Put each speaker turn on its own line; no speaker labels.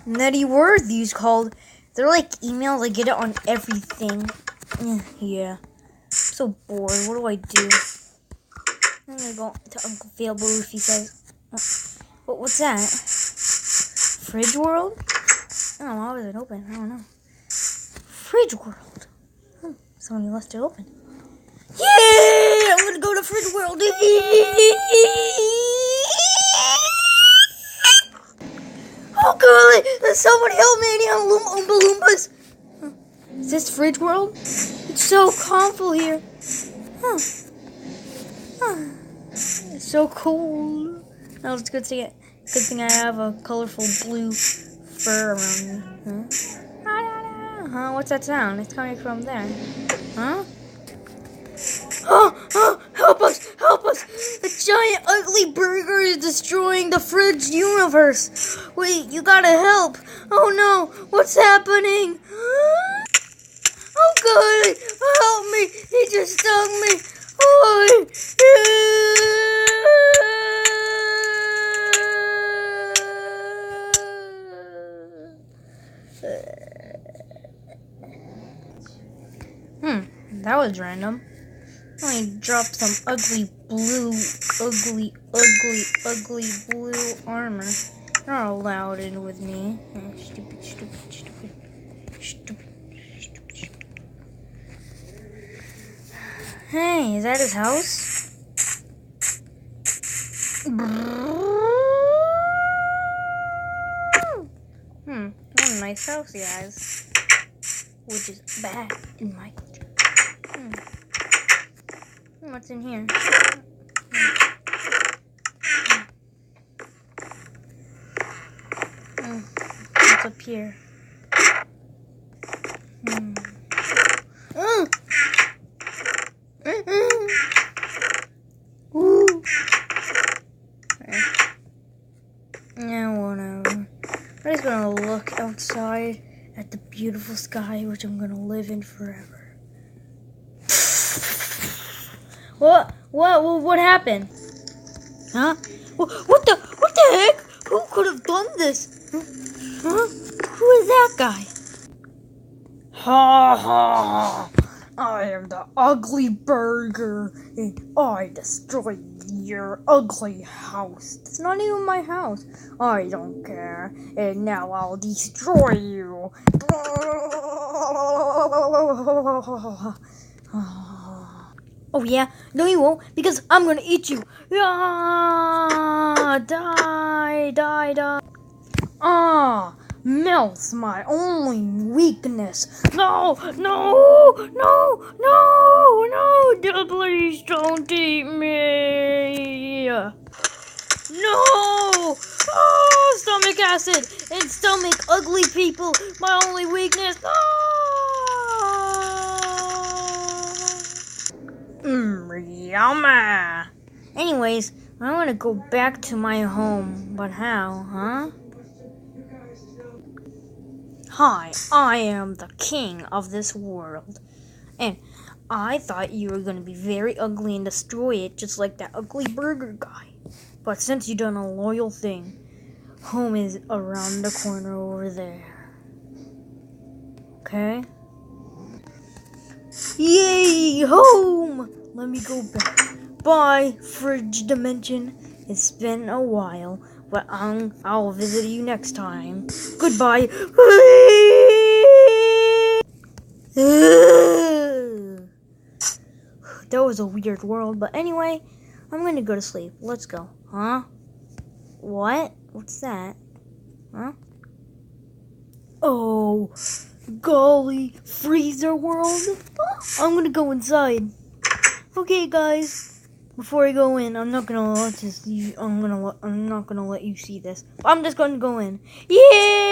Nutty were these called? They're like emails. I get it on everything. Yeah. I'm so bored. What do I do? I'm gonna go to Uncle Failable if he says. What's that? Fridge World? Oh, why was it open? I don't know. Fridge World. Somebody left it open. Yeah! I'm gonna go to Fridge World. Oh, golly! Somebody help me! I need Oompa Loompas. Is this Fridge World? It's so colorful here. It's so cool. That was good thing. Good thing I have a colorful blue fur around me. Huh? What's that sound? It's coming from there. Huh? Oh, help us! Help us! The giant ugly burger is destroying the fridge universe. Wait, you gotta help. Oh no, what's happening? Oh god, help me! He just stung me. Oh, that was random. I dropped some ugly blue armor. You're not allowed in with me. Stupid. Hey, is that his house? What a nice house he has. Which is bad in my culture. What's in here? What's up here? Yeah, whatever. I'm just gonna look outside at the beautiful sky, which I'm gonna live in forever. What happened? Huh? What the heck? Who could have done this? Huh? Who is that guy? Ha ha! I am the ugly burger, and I destroyed your ugly house. It's not even my house. I don't care, and now I'll destroy you. Oh yeah? No you won't, because I'm gonna eat you. Ah, die. Ah, melts my only weakness. No, please don't eat me. No! Oh, stomach acid and stomach ugly people, my only weakness. No! Yummy. Anyways, I want to go back to my home, but how, huh? Hi, I am the king of this world, and I thought you were going to be very ugly and destroy it just like that ugly burger guy. But since you done a loyal thing, home is around the corner over there. Okay? Yay, home! Let me go back. Bye, fridge dimension. It's been a while, but I'll visit you next time. Goodbye. That was a weird world, but anyway, I'm gonna go to sleep. Let's go. Huh? What? What's that? Huh? Oh, golly, freezer world. I'm gonna go inside. Okay, guys. Before I go in, I'm not gonna let you see this. I'm just gonna go in. Yeah.